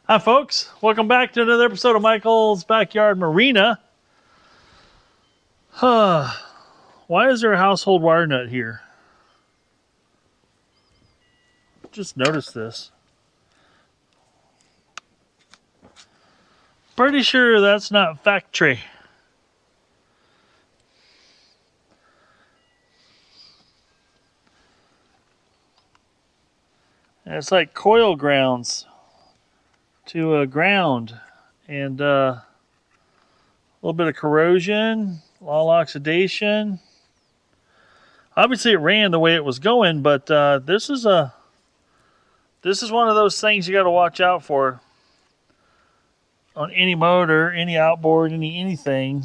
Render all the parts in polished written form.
Hi folks, welcome back to another episode of Michael's Backyard Marina. Why is there a household wire nut here? Just noticed this. Pretty sure that's not factory. And it's like coil grounds to ground, and a little bit of corrosion, a lot of oxidation. Obviously it ran the way it was going, but this is one of those things you got to watch out for on any motor, any outboard, anything.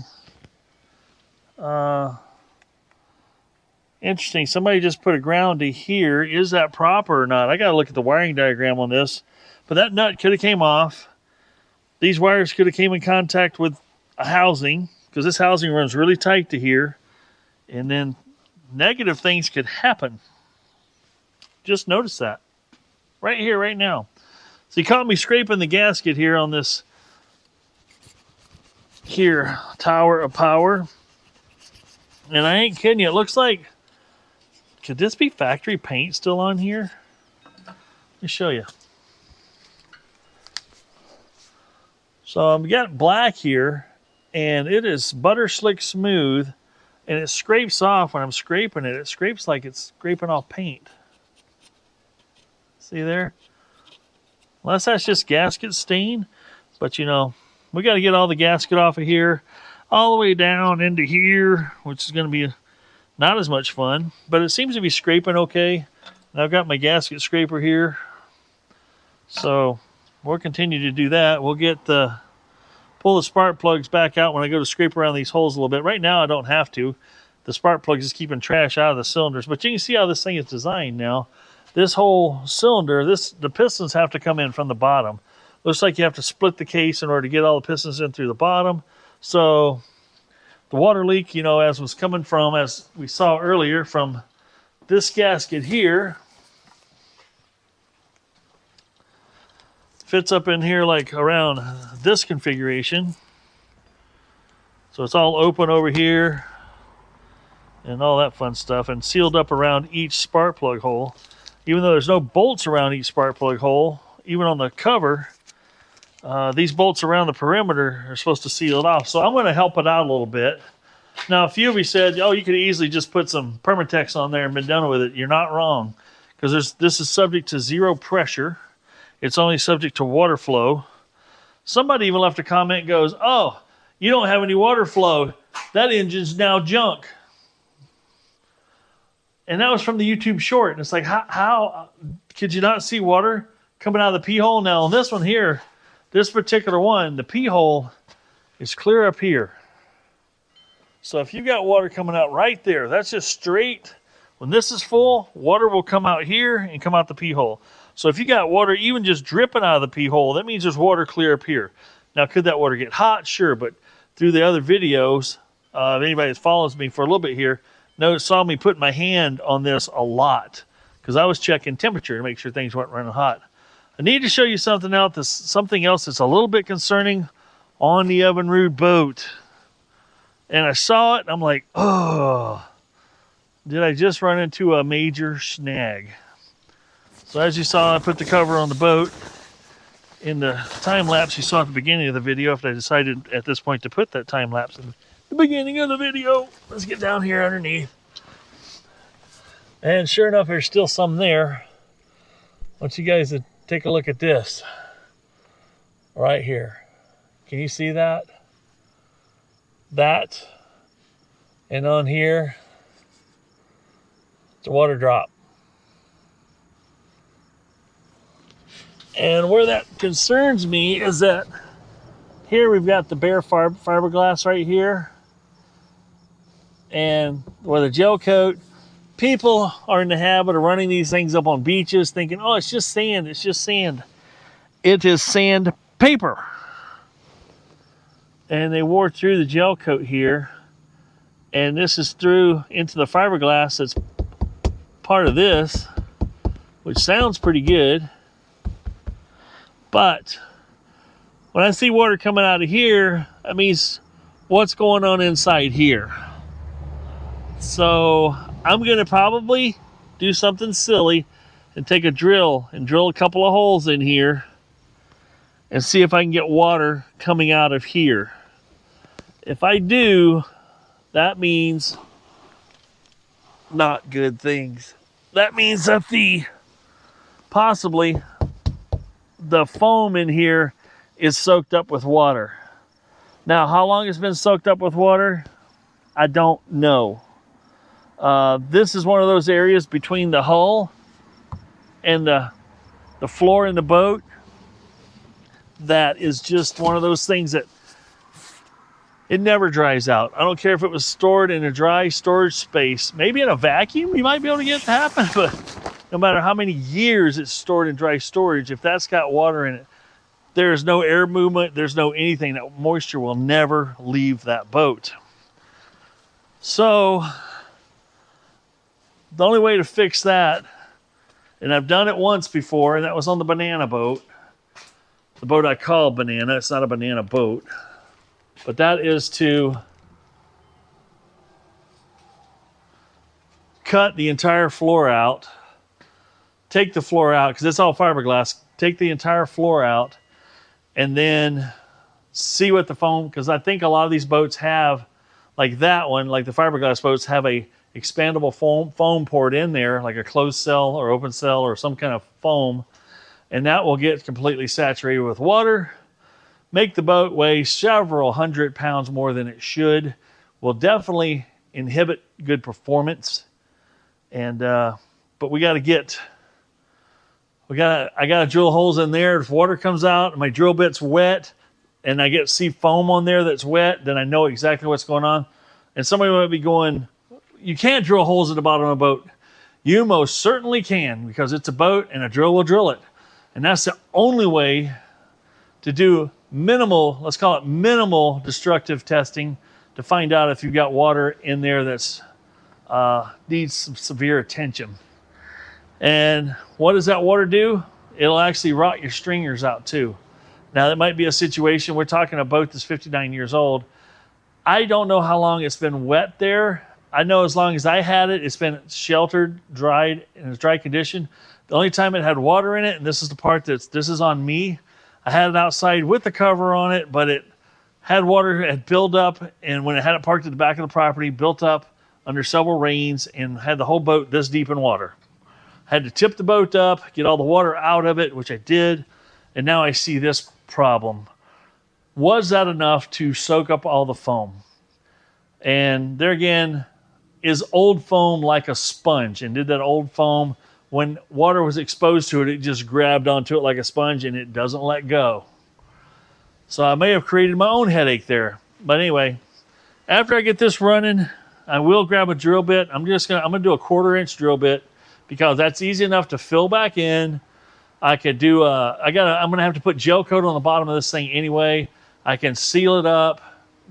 Interesting. Somebody just put a ground to here. Is that proper or not? I got to look at the wiring diagram on this. But that nut could have came off. These wires could have came in contact with a housing, because this housing runs really tight to here. And then negative things could happen. Just notice that. Right here, right now. So you caught me scraping the gasket here on this here tower of power. And I ain't kidding you. It looks like, could this be factory paint still on here? Let me show you. So I've got black here, and it is butter slick smooth, and it scrapes off when I'm scraping it. It scrapes like it's scraping off paint. See there? Unless that's just gasket stain, but you know, we got to get all the gasket off of here, all the way down into here, which is going to be not as much fun, but it seems to be scraping okay. And I've got my gasket scraper here, so we'll continue to do that. We'll get pull the spark plugs back out when I go to scrape around these holes a little bit. Right now I don't have to. The spark plug is keeping trash out of the cylinders, but you can see how this thing is designed now. This whole cylinder, the pistons have to come in from the bottom. Looks like you have to split the case in order to get all the pistons in through the bottom. So the water leak, you know, as was coming from, as we saw earlier, from this gasket here, fits up in here like around this configuration. So it's all open over here and all that fun stuff, and sealed up around each spark plug hole. Even though there's no bolts around each spark plug hole, even on the cover, these bolts around the perimeter are supposed to seal it off. So I'm going to help it out a little bit. Now, a few of you said, oh, you could easily just put some Permatex on there and been done with it. You're not wrong, because this is subject to zero pressure. It's only subject to water flow. Somebody even left a comment and goes, oh, you don't have any water flow. That engine's now junk. And that was from the YouTube short. And it's like, how could you not see water coming out of the pee hole? Now, on this one here, this particular one, the pee hole is clear up here. So if you've got water coming out right there, that's just straight. When this is full, water will come out here and come out the pee hole. So if you got water even just dripping out of the pee hole, that means there's water clear up here. Now, could that water get hot? Sure, but through the other videos, if anybody that follows me for a little bit here, saw me putting my hand on this a lot, because I was checking temperature to make sure things weren't running hot. I need to show you something else. Something else that's a little bit concerning on the Evinrude boat. And I saw it, and I'm like, oh, did I just run into a major snag? So as you saw, I put the cover on the boat. In the time lapse you saw at the beginning of the video, if I decided at this point to put that time lapse in the beginning of the video, let's get down here underneath. And sure enough, there's still some there. I want you guys to take a look at this right here. Can you see that? That, and on here, it's a water drop. And where that concerns me is that here we've got the bare fiberglass right here, and where the gel coat, people are in the habit of running these things up on beaches thinking, oh, it's just sand, it's just sand. It is sandpaper. And they wore through the gel coat here, and this is through into the fiberglass that's part of this, which sounds pretty good, but When I see water coming out of here, that means what's going on inside here. So I'm going to probably do something silly and take a drill and drill a couple of holes in here and see if I can get water coming out of here. If I do, that means not good things. That means that possibly the foam in here is soaked up with water. Now, how long it's been soaked up with water, I don't know. This is one of those areas between the hull and the floor in the boat that is just one of those things that it never dries out. I don't care if it was stored in a dry storage space. Maybe in a vacuum you might be able to get it to happen, but no matter how many years it's stored in dry storage, if that's got water in it, there's no air movement, there's no anything. That moisture will never leave that boat. So the only way to fix that, and I've done it once before, and that was on the banana boat. The boat I call Banana, it's not a banana boat. But that is to cut the entire floor out, take the floor out, because it's all fiberglass, take the entire floor out, and then see what the foam, because I think a lot of these boats have, like that one, like the fiberglass boats, have a expandable foam poured in there, like a closed cell or open cell or some kind of foam, and that will get completely saturated with water, make the boat weigh several hundred pounds more than it should, will definitely inhibit good performance. And but I gotta drill holes in there. If water comes out and my drill bit's wet and I see foam on there that's wet, then I know exactly what's going on. And somebody might be going, you can't drill holes at the bottom of a boat. You most certainly can, because it's a boat and a drill will drill it. And that's the only way to do minimal, let's call it minimal destructive testing, to find out if you've got water in there that's needs some severe attention. And what does that water do? It'll actually rot your stringers out too. Now that might be a situation, we're talking a boat that's 59 years old. I don't know how long it's been wet there. I know as long as I had it, it's been sheltered, dried, in its dry condition. The only time it had water in it, and this is the part this is on me, I had it outside with the cover on it, but it had water, it had built up, and when it had it parked at the back of the property, built up under several rains and had the whole boat this deep in water. I had to tip the boat up, get all the water out of it, which I did, and now I see this problem. Was that enough to soak up all the foam? And there again, is old foam like a sponge? And did that old foam, when water was exposed to it, it just grabbed onto it like a sponge and it doesn't let go. So I may have created my own headache there. But anyway, after I get this running, I will grab a drill bit. I'm gonna do a 1/4-inch drill bit, because that's easy enough to fill back in. I could do I'm gonna have to put gel coat on the bottom of this thing anyway. I can seal it up,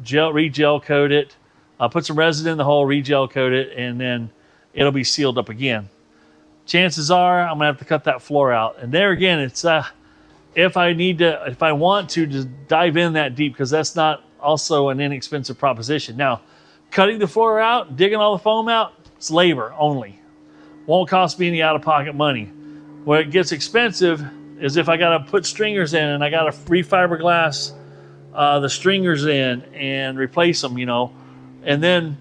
re-gel coat it. I'll put some resin in the hole, re-gel coat it, and then it'll be sealed up again. Chances are I'm gonna have to cut that floor out. And there again, it's if I want to just dive in that deep, because that's not also an inexpensive proposition. Now, cutting the floor out, digging all the foam out, it's labor only. Won't cost me any out-of-pocket money. Where it gets expensive is if I gotta put stringers in and I gotta re-fiberglass the stringers in and replace them, and then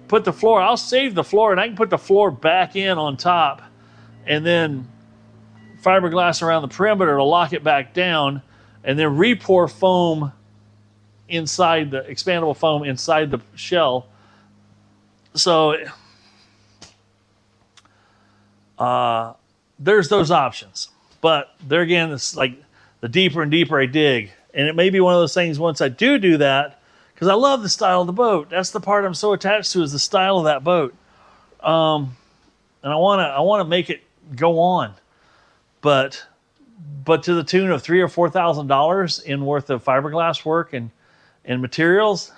put the floor. I'll save the floor and I can put the floor back in on top and then fiberglass around the perimeter to lock it back down, and then re-pour foam inside the expandable foam inside the shell. So there's those options. But there again, it's like the deeper and deeper I dig. And it may be one of those things once I do that, because I love the style of the boat. That's the part I'm so attached to, is the style of that boat. And I want to make it go on. But to the tune of $3,000 or $4,000 in worth of fiberglass work and materials,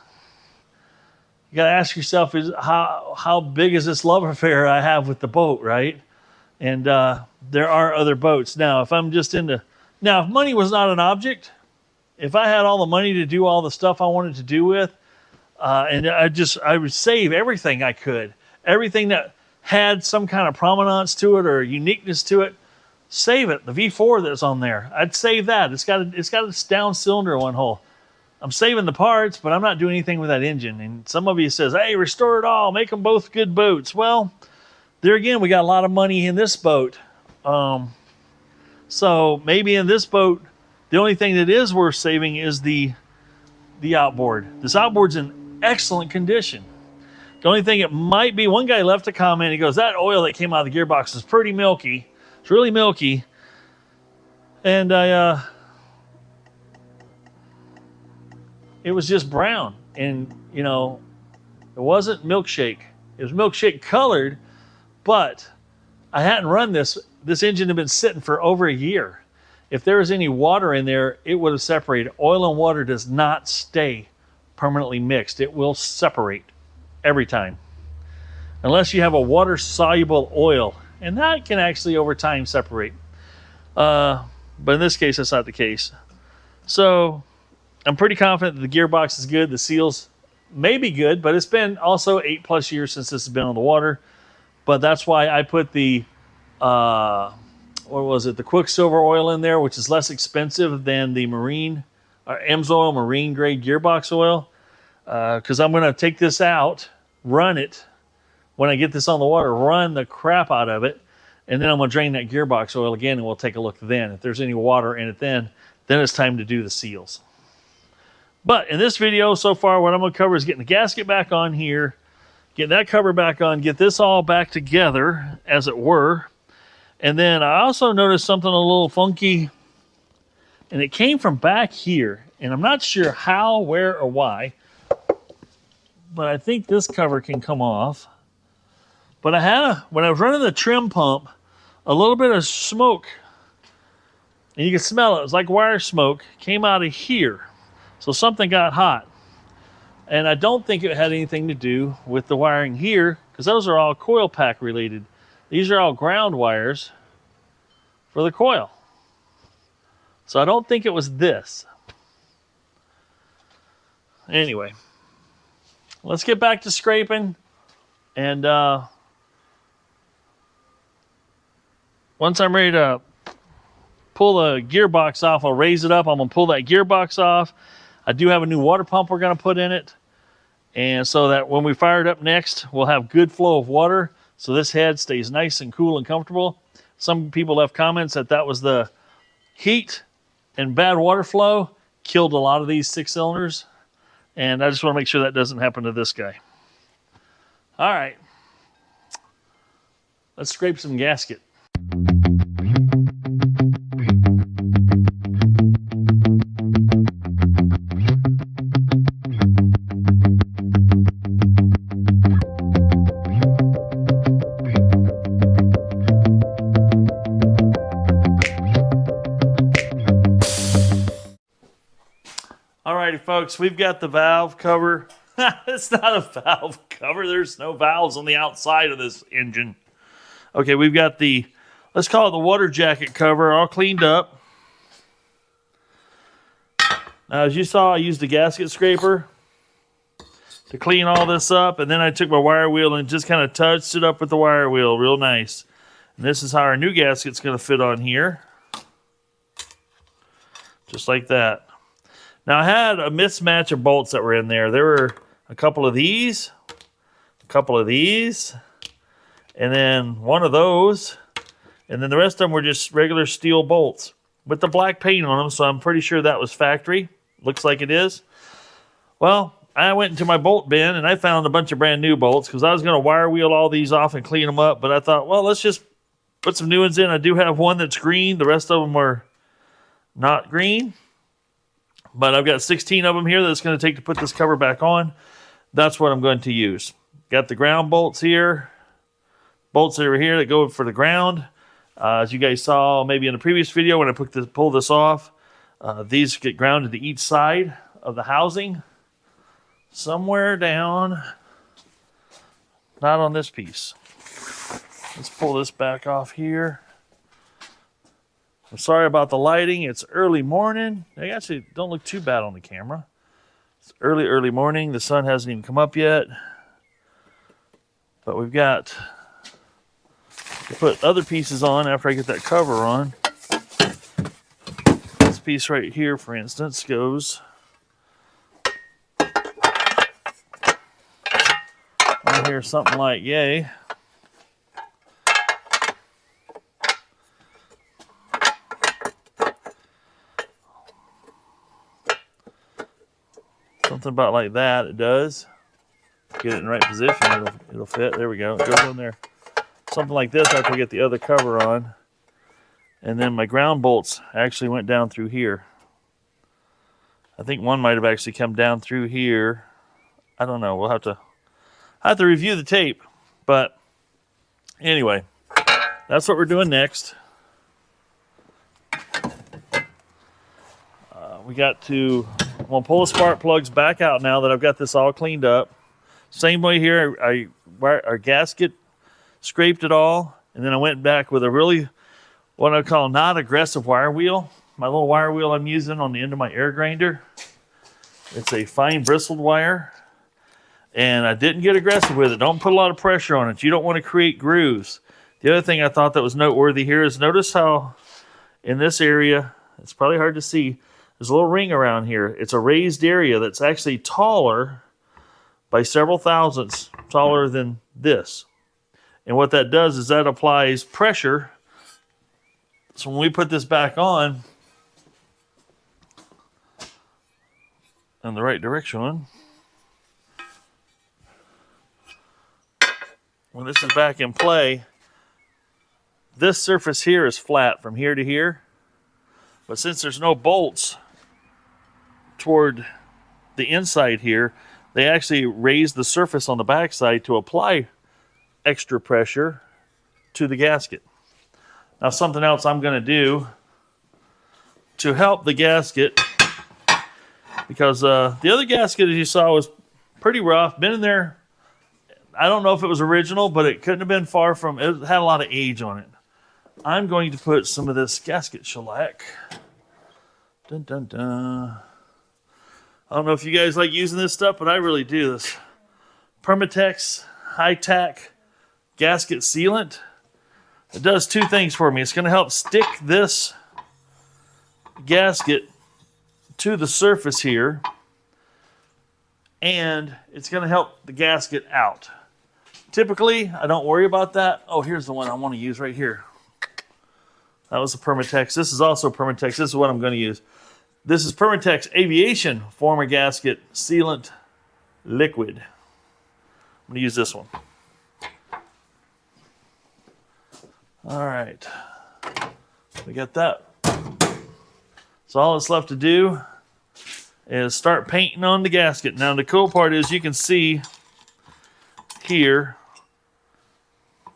you got to ask yourself, is how big is this love affair I have with the boat, right? And there are other boats. Now, if money was not an object, if I had all the money to do all the stuff I wanted to do with, and I would save everything I could, everything that had some kind of provenance to it or uniqueness to it, save it. The V4 that's on there, I'd save that. It's got a down cylinder one hole. I'm saving the parts, but I'm not doing anything with that engine. And some of you says, hey, restore it all, make them both good boats. Well, there again, we got a lot of money in this boat. So maybe in this boat, the only thing that is worth saving is the outboard. This outboard's in excellent condition. The only thing it might be, one guy left a comment, he goes, that oil that came out of the gearbox is pretty milky. It's really milky. And it was just brown. And, you know, it wasn't milkshake. It was milkshake colored, but I hadn't run this. This engine had been sitting for over a year. If there was any water in there, it would have separated. Oil and water does not stay permanently mixed. It will separate every time. Unless you have a water-soluble oil. And that can actually, over time, separate. But in this case, that's not the case. So I'm pretty confident that the gearbox is good. The seals may be good, but it's been also 8+ years since this has been on the water. But that's why I put the, the Quicksilver oil in there, which is less expensive than the Amsoil marine grade gearbox oil. Because I'm going to take this out, run it. When I get this on the water, run the crap out of it. And then I'm going to drain that gearbox oil again, and we'll take a look then. If there's any water in it then it's time to do the seals. But in this video so far, what I'm going to cover is getting the gasket back on here, get that cover back on, get this all back together, as it were. And then I also noticed something a little funky, and it came from back here. And I'm not sure how, where, or why, but I think this cover can come off. But I had, when I was running the trim pump, a little bit of smoke, and you can smell it. It was like wire smoke, came out of here. So something got hot. And I don't think it had anything to do with the wiring here, because those are all coil pack related. These are all ground wires for the coil. So I don't think it was this. Anyway, let's get back to scraping. And once I'm ready to pull the gearbox off, I'll raise it up. I'm going to pull that gearbox off. I do have a new water pump we're going to put in it. And so that when we fire it up next, we'll have good flow of water. So this head stays nice and cool and comfortable. Some people left comments that was the heat and bad water flow killed a lot of these 6-cylinders. And I just want to make sure that doesn't happen to this guy. All right. Let's scrape some gasket. Alrighty, folks, we've got the valve cover. It's not a valve cover. There's no valves on the outside of this engine. Okay, we've got the, let's call it the water jacket cover, all cleaned up. Now, as you saw, I used the gasket scraper to clean all this up, and then I took my wire wheel and just kind of touched it up with the wire wheel real nice. And this is how our new gasket's going to fit on here. Just like that. Now, I had a mismatch of bolts that were in there. There were a couple of these, and then one of those, and then the rest of them were just regular steel bolts with the black paint on them, so I'm pretty sure that was factory. Looks like it is. Well, I went into my bolt bin, and I found a bunch of brand new bolts because I was going to wire wheel all these off and clean them up, but I thought, well, let's just put some new ones in. I do have one that's green. The rest of them are not green. But I've got 16 of them here that it's going to take to put this cover back on. That's what I'm going to use. Got the ground bolts here. Bolts over here that go for the ground. As you guys saw maybe in the previous video when I pull this off, these get grounded to each side of the housing. Somewhere down. Not on this piece. Let's pull this back off here. I'm sorry about the lighting. It's early morning. They actually don't look too bad on the camera. It's early morning. The sun hasn't even come up yet. But we've got to put other pieces on after I get that cover on. This piece right here, for instance, goes on here something like yay. Something about like that, it does. Get it in the right position, it'll fit. There we go. It goes in there. Something like this after I get the other cover on. And then my ground bolts actually went down through here. I think one might have actually come down through here. I don't know. We'll have to review the tape. But anyway, that's what we're doing next. I'm going to pull the spark plugs back out now that I've got this all cleaned up. Same way here, our gasket scraped it all, and then I went back with a really, what I call not aggressive wire wheel. My little wire wheel I'm using on the end of my air grinder. It's a fine bristled wire, and I didn't get aggressive with it. Don't put a lot of pressure on it. You don't want to create grooves. The other thing I thought that was noteworthy here is notice how in this area, it's probably hard to see, there's a little ring around here. It's a raised area that's actually taller by several thousandths taller than this. And what that does is that applies pressure. So when we put this back on in the right direction, when this is back in play, this surface here is flat from here to here. But since there's no bolts toward the inside here, they actually raise the surface on the backside to apply extra pressure to the gasket. Now, something else I'm going to do to help the gasket, because the other gasket, as you saw, was pretty rough. Been in there, I don't know if it was original, but it couldn't have been far from, it had a lot of age on it. I'm going to put some of this gasket shellac. Dun, dun, dun. I don't know if you guys like using this stuff, but I really do. This Permatex high-tack gasket sealant. It does two things for me. It's going to help stick this gasket to the surface here, and it's going to help the gasket out. Typically, I don't worry about that. Oh, here's the one I want to use right here. That was a Permatex. This is also Permatex. This is what I'm going to use. This is Permatex Aviation Former Gasket Sealant Liquid. I'm going to use this one. All right. We got that. So all that's left to do is start painting on the gasket. Now the cool part is you can see here,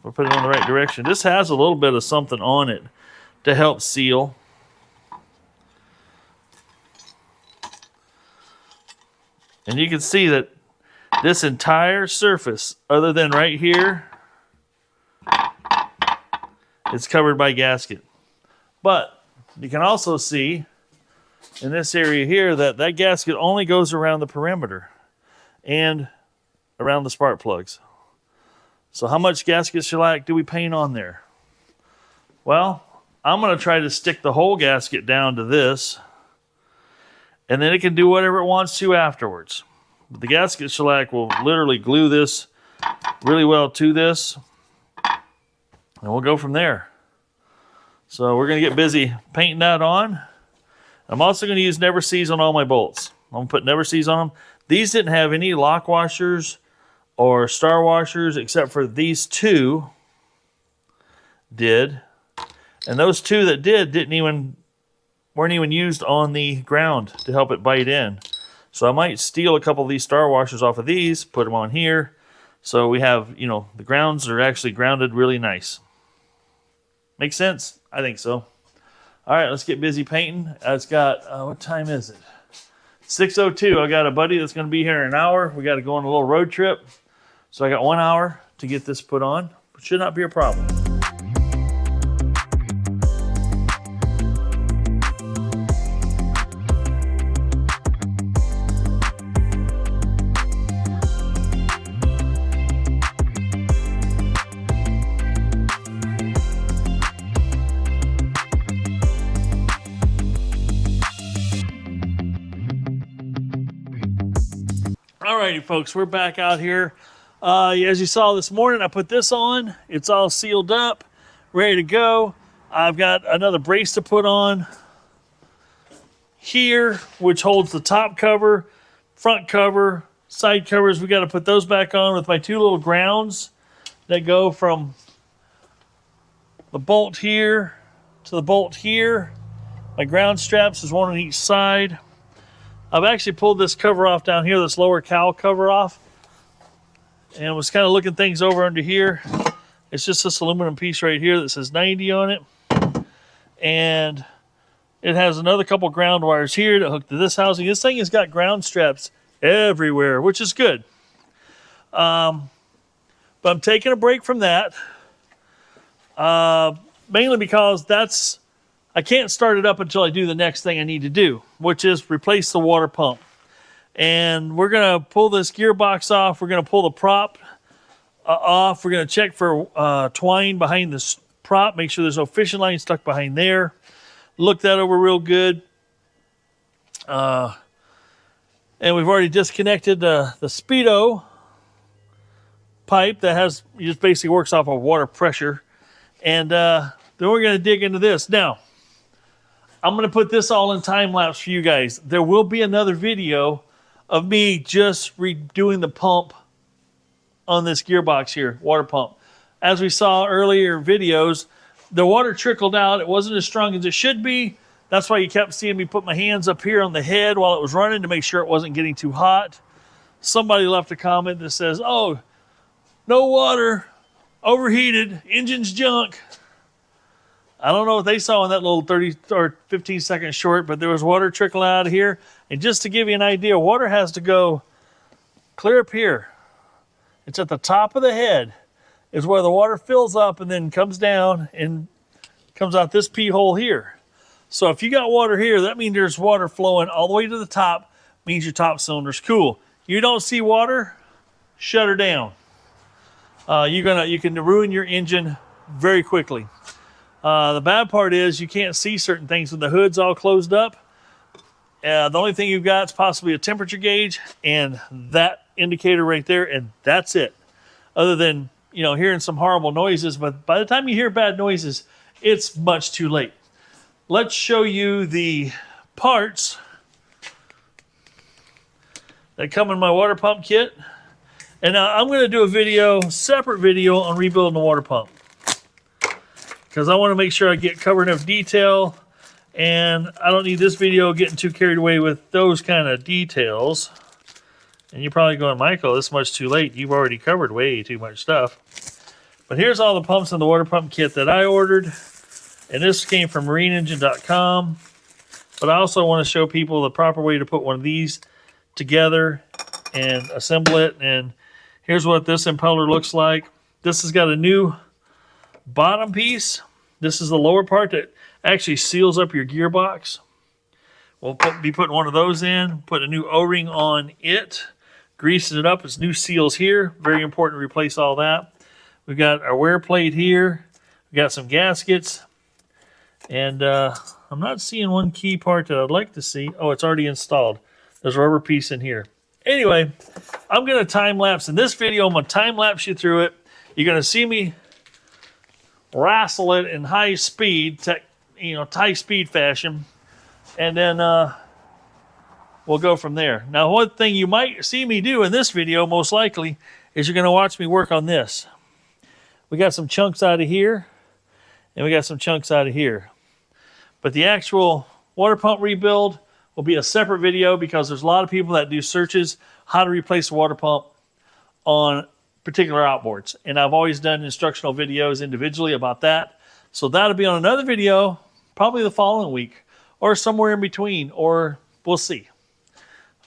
we'll put it in the right direction. This has a little bit of something on it to help seal. And you can see that this entire surface, other than right here, it's covered by gasket. But you can also see in this area here that that gasket only goes around the perimeter and around the spark plugs. So how much gasket shellac do we paint on there? Well, I'm going to try to stick the whole gasket down to this, and then it can do whatever it wants to afterwards. But the gasket shellac will literally glue this really well to this, and we'll go from there. So we're going to get busy painting that on. I'm also going to use Never Sees on all my bolts. I'm going to put Never Sees on them. These didn't have any lock washers or star washers except for these two did. And those two that did weren't even used on the ground to help it bite in. So I might steal a couple of these star washers off of these, put them on here. So we have, you know, the grounds are actually grounded really nice. Make sense? I think so. All right, let's get busy painting. It's got, what time is it? 6:02. I got a buddy that's going to be here in an hour. We got to go on a little road trip. So I got 1 hour to get this put on. It should not be a problem. Alrighty, folks, we're back out here. As you saw this morning, I put this on. It's all sealed up, ready to go. I've got another brace to put on here, which holds the top cover, front cover, side covers. We got to put those back on with my two little grounds that go from the bolt here to the bolt here. My ground straps is one on each side. I've actually pulled this cover off down here, this lower cowl cover off, and was kind of looking things over under here. It's just this aluminum piece right here that says 90 on it. And it has another couple ground wires here to hook to this housing. This thing has got ground straps everywhere, which is good. But I'm taking a break from that, mainly because I can't start it up until I do the next thing I need to do, which is replace the water pump. And we're going to pull this gearbox off. We're going to pull the prop off. We're going to check for twine behind this prop, make sure there's no fishing line stuck behind there. Look that over real good. And we've already disconnected the Speedo pipe that just basically works off of water pressure. And then we're going to dig into this. Now, I'm going to put this all in time lapse for you guys. There will be another video of me just redoing the pump on this gearbox here, water pump. As we saw earlier videos, the water trickled out. It wasn't as strong as it should be. That's why you kept seeing me put my hands up here on the head while it was running to make sure it wasn't getting too hot. Somebody left a comment that says, "Oh, no water, overheated, engine's junk." I don't know what they saw in that little 30 or 15 second short, but there was water trickling out of here. And just to give you an idea, water has to go clear up here. It's at the top of the head is where the water fills up and then comes down and comes out this pee hole here. So if you got water here, that means there's water flowing all the way to the top, means your top cylinder's cool. You don't see water, shut her down. You can ruin your engine very quickly. The bad part is you can't see certain things when the hood's all closed up. The only thing you've got is possibly a temperature gauge and that indicator right there, and that's it. Other than, hearing some horrible noises, but by the time you hear bad noises, it's much too late. Let's show you the parts that come in my water pump kit. And now I'm going to do a separate video on rebuilding the water pump, because I want to make sure I get covered enough detail, and I don't need this video getting too carried away with those kind of details. And you're probably going, "Michael, this much too late. You've already covered way too much stuff." But here's all the pumps in the water pump kit that I ordered. And this came from marineengine.com. But I also want to show people the proper way to put one of these together and assemble it. And here's what this impeller looks like. This has got a new bottom piece. This is the lower part that actually seals up your gearbox. We'll be putting one of those in, put a new O-ring on it, greasing it up. It's new seals here. Very important to replace all that. We've got our wear plate here. We've got some gaskets. And I'm not seeing one key part that I'd like to see. Oh, it's already installed. There's a rubber piece in here. Anyway, I'm going to time lapse. In this video, I'm going to time lapse you through it. You're going to see me wrestle it in high speed, high speed fashion. And then we'll go from there. Now, one thing you might see me do in this video, most likely, is you're going to watch me work on this. We got some chunks out of here, and we got some chunks out of here. But the actual water pump rebuild will be a separate video, because there's a lot of people that do searches how to replace a water pump on particular outboards. And I've always done instructional videos individually about that. So that'll be on another video, probably the following week, or somewhere in between, or we'll see.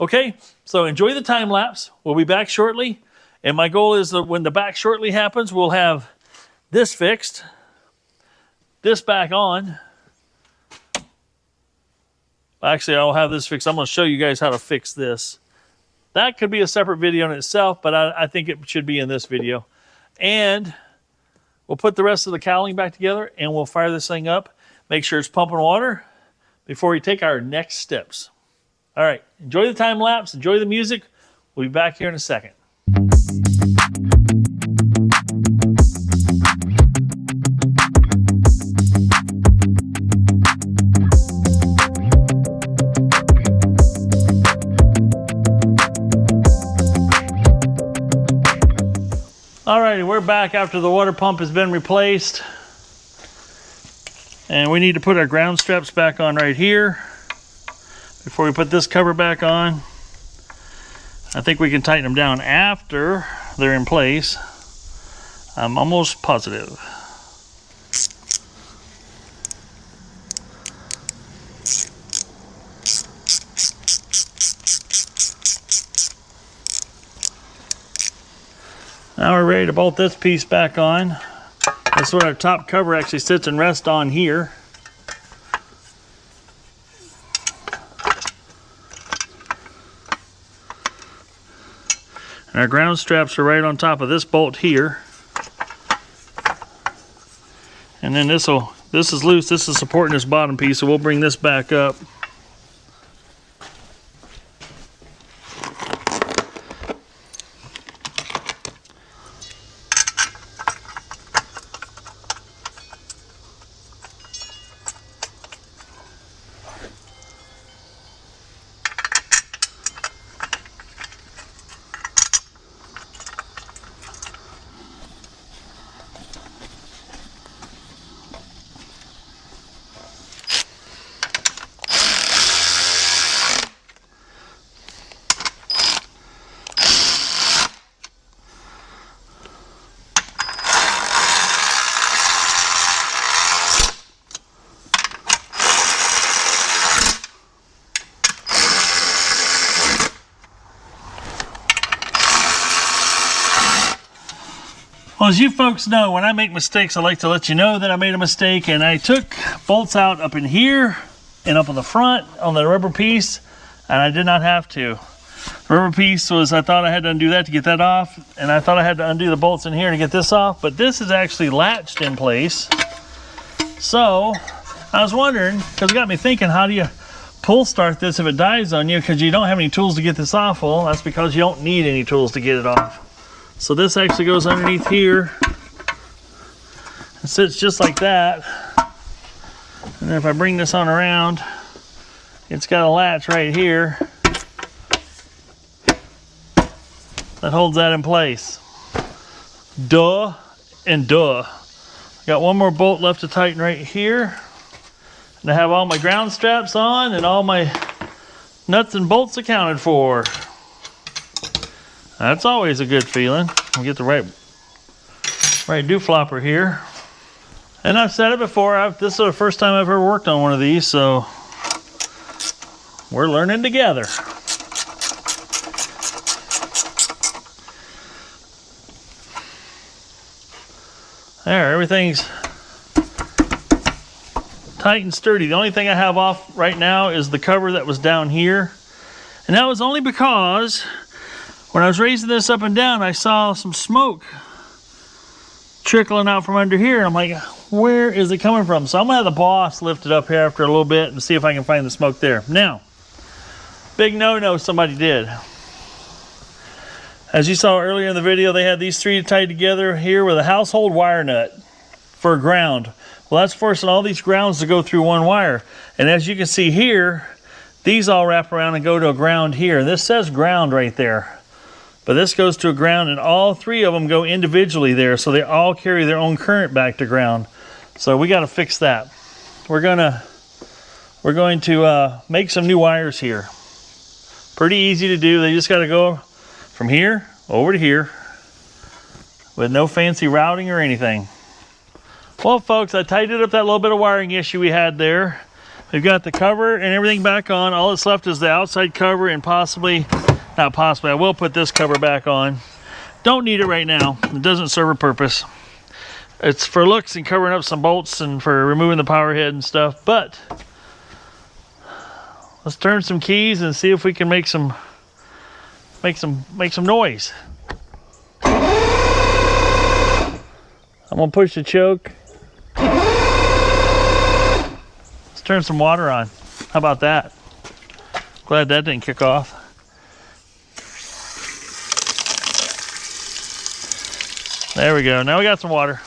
Okay, so enjoy the time lapse. We'll be back shortly. And my goal is that when the back shortly happens, we'll have this fixed, this back on. Actually, I'll have this fixed. I'm going to show you guys how to fix this. That could be a separate video in itself, but I think it should be in this video. And we'll put the rest of the cowling back together, and we'll fire this thing up. Make sure it's pumping water before we take our next steps. All right, enjoy the time lapse. Enjoy the music. We'll be back here in a second. Alrighty, we're back after the water pump has been replaced. And we need to put our ground straps back on right here before we put this cover back on. I think we can tighten them down after they're in place. I'm almost positive. Now we're ready to bolt this piece back on. That's what our top cover actually sits and rests on here. And our ground straps are right on top of this bolt here. And then this is loose, this is supporting this bottom piece, so we'll bring this back up. Well, as you folks know, when I make mistakes, I like to let you know that I made a mistake, and I took bolts out up in here and up on the front on the rubber piece, and I did not have to. The rubber piece was, I thought I had to undo that to get that off, and I thought I had to undo the bolts in here to get this off, but this is actually latched in place. So I was wondering, because it got me thinking, how do you pull start this if it dies on you, because you don't have any tools to get this off? Well, that's because you don't need any tools to get it off. So this actually goes underneath here and sits just like that. And then if I bring this on around, it's got a latch right here that holds that in place. Duh and duh. Got one more bolt left to tighten right here. And I have all my ground straps on and all my nuts and bolts accounted for. That's always a good feeling. We'll get the right dooflopper here. And I've said it before, this is the first time I've ever worked on one of these, so we're learning together. There, everything's tight and sturdy. The only thing I have off right now is the cover that was down here. And that was only because when I was raising this up and down, I saw some smoke trickling out from under here. I'm like, where is it coming from? So I'm gonna have the boss lift it up here after a little bit and see if I can find the smoke there. Now, big no-no somebody did. As you saw earlier in the video, they had these three tied together here with a household wire nut for ground. Well, that's forcing all these grounds to go through one wire. And as you can see here, these all wrap around and go to a ground here. This says ground right there. But this goes to a ground, and all three of them go individually there, so they all carry their own current back to ground. So we got to fix that. We're going to make some new wires here. Pretty easy to do. They just got to go from here over to here with no fancy routing or anything. Well, folks, I tightened up that little bit of wiring issue we had there. We've got the cover and everything back on. All that's left is the outside cover and not possibly, I will put this cover back on. Don't need it right now. It doesn't serve a purpose. It's for looks and covering up some bolts and for removing the power head and stuff. But let's turn some keys and see if we can make some noise. I'm gonna push the choke. Let's turn some water on. How about that? Glad that didn't kick off. There we go. Now we got some water.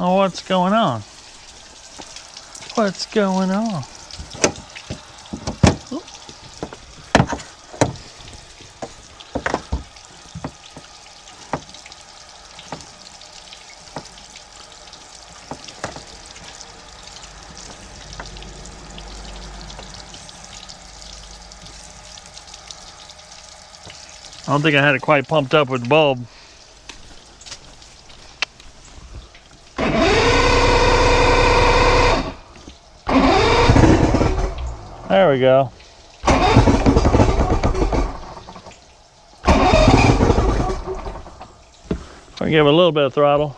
Oh, what's going on? What's going on? I don't think I had it quite pumped up with the bulb. There we go. We give it a little bit of throttle.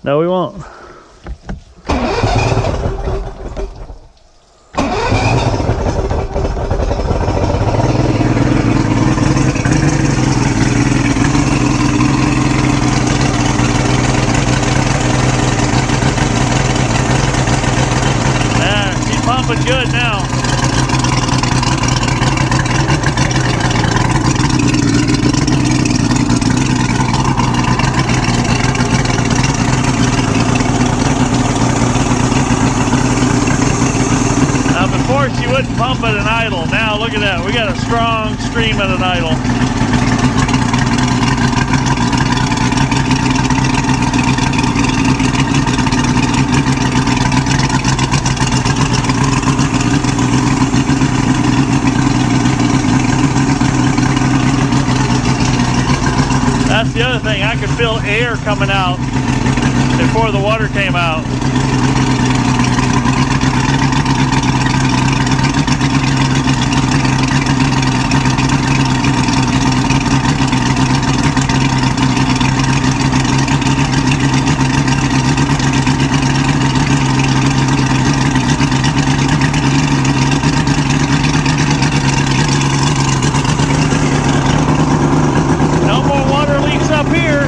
No, we won't. Pumping good now. Now before she wouldn't pump at an idle. Now look at that. We got a strong stream at an idle. That's the other thing, I could feel air coming out before the water came out. Up here.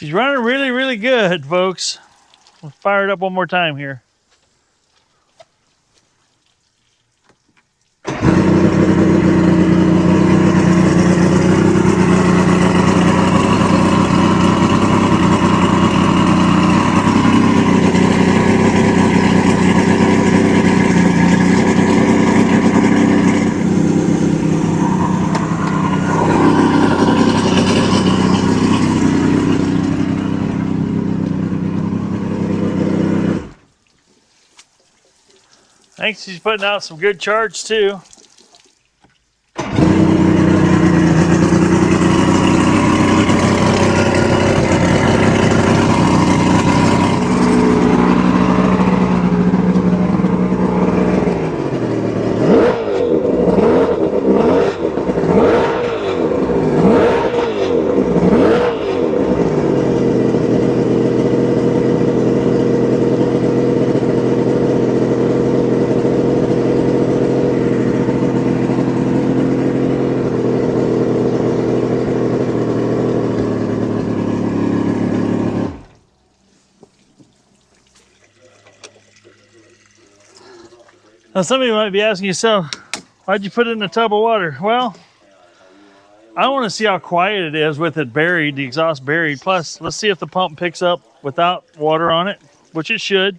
She's running really, really good, folks. Let's fire it up one more time here. I think she's putting out some good charge too. Now, some of you might be asking yourself, why'd you put it in a tub of water? Well, I want to see how quiet it is with it buried, the exhaust buried. Plus, let's see if the pump picks up without water on it, which it should.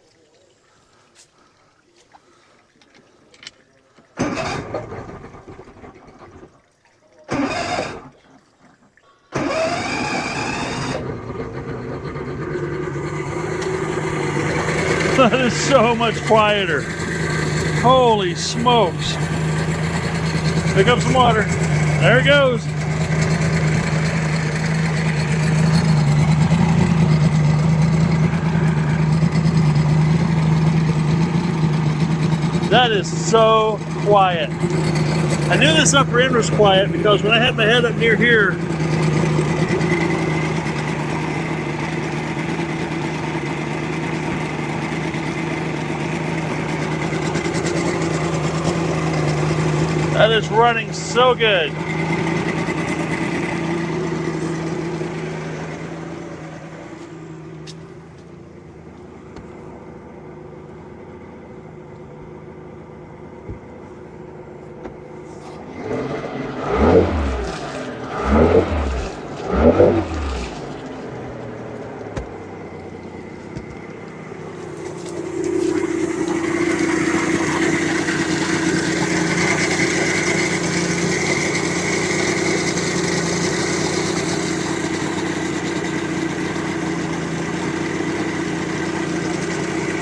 That is so much quieter. Holy smokes. Pick up some water. There it goes. That is so quiet. I knew this upper end was quiet because when I had my head up near here, that is running so good.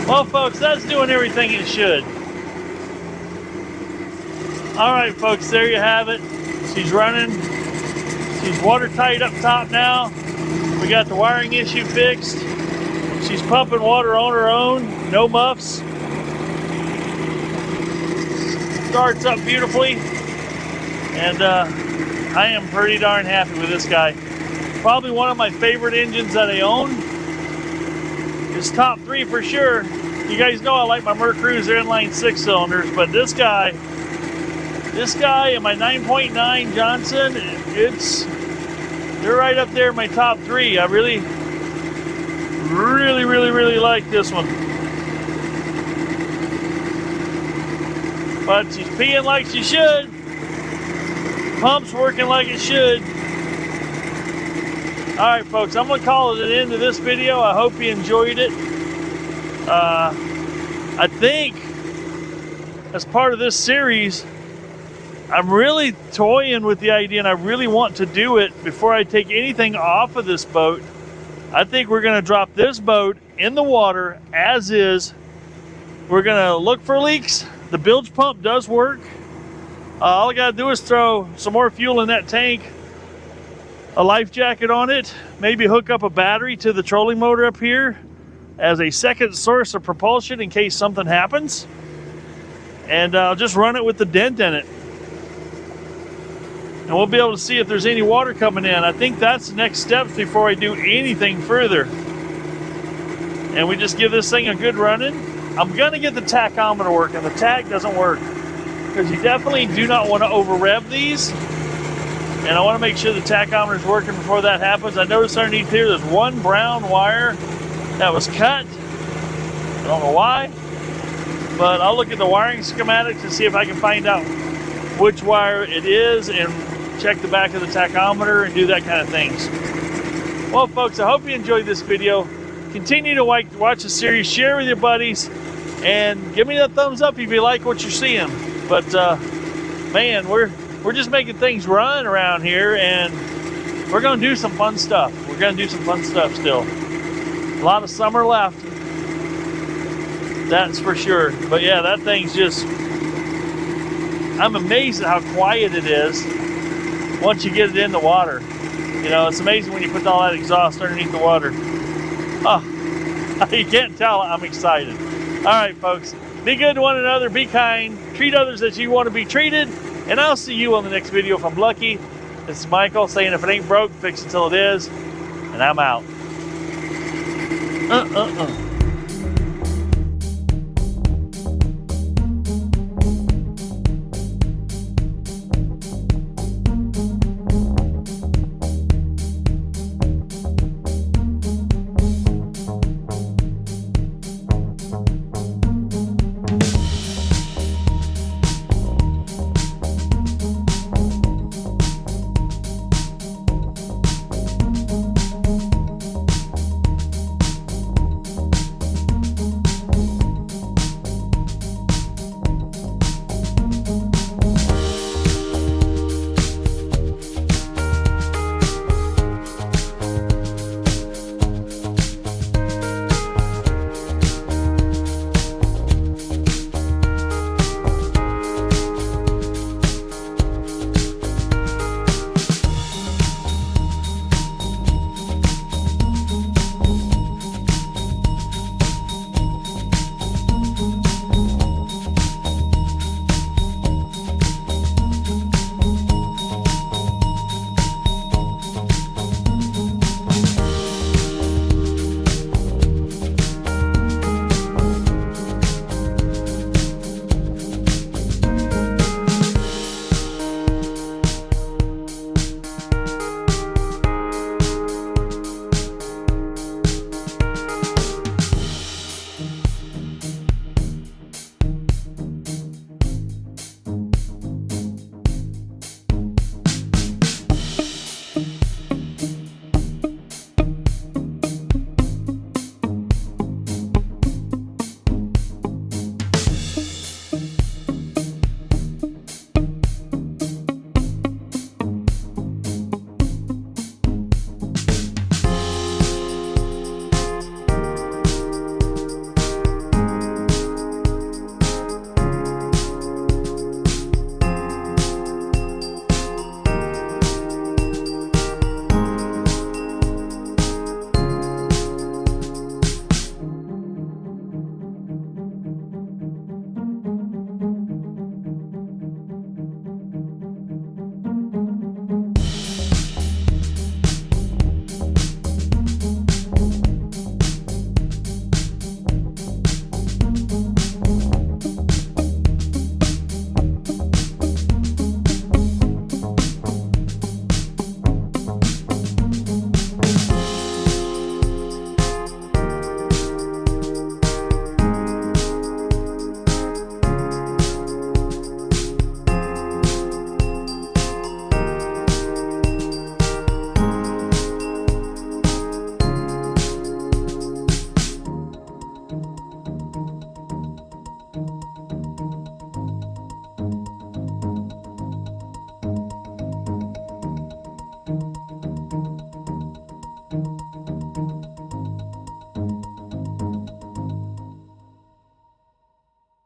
Well, folks, that's doing everything it should. All right, folks, there you have it. She's running. She's watertight up top now. We got the wiring issue fixed. She's pumping water on her own, no muffs. Starts up beautifully. And I am pretty darn happy with this guy. Probably one of my favorite engines that I own. It's top 3 for sure. You guys know I like my Mercury's inline 6 cylinders, but this guy and my 9.9 Johnson, they're right up there in my top 3. I really like this one. But she's peeing like she should. Pump's working like it should. All right, folks, I'm going to call it an end to this video. I hope you enjoyed it. I think as part of this series, I'm really toying with the idea, and I really want to do it before I take anything off of this boat. I think we're going to drop this boat in the water as is. We're going to look for leaks. The bilge pump does work. All I got to do is throw some more fuel in that tank, a life jacket on it, maybe hook up a battery to the trolling motor up here as a second source of propulsion in case something happens. And I'll just run it with the dent in it. And we'll be able to see if there's any water coming in. I think that's the next steps before I do anything further. And we just give this thing a good running. I'm gonna get the tachometer working. The tach doesn't work, because you definitely do not want to over rev these. and I want to make sure the tachometer is working before that happens. I noticed underneath here there's one brown wire that was cut. I don't know why, but I'll look at the wiring schematics and see if I can find out which wire it is and check the back of the tachometer and do that kind of things. Well, folks, I hope you enjoyed this video. Continue to watch the series, share with your buddies, and give me that thumbs up if you like what you're seeing. But man, we're just making things run around here, and we're gonna do some fun stuff. We're gonna do some fun stuff still. A lot of summer left, that's for sure. But yeah, that thing's just, I'm amazed at how quiet it is once you get it in the water. You know, it's amazing when you put all that exhaust underneath the water. Oh, you can't tell I'm excited. All right, folks, be good to one another, be kind, treat others as you want to be treated, and I'll see you on the next video if I'm lucky. This is Michael saying if it ain't broke, fix it till it is, and I'm out.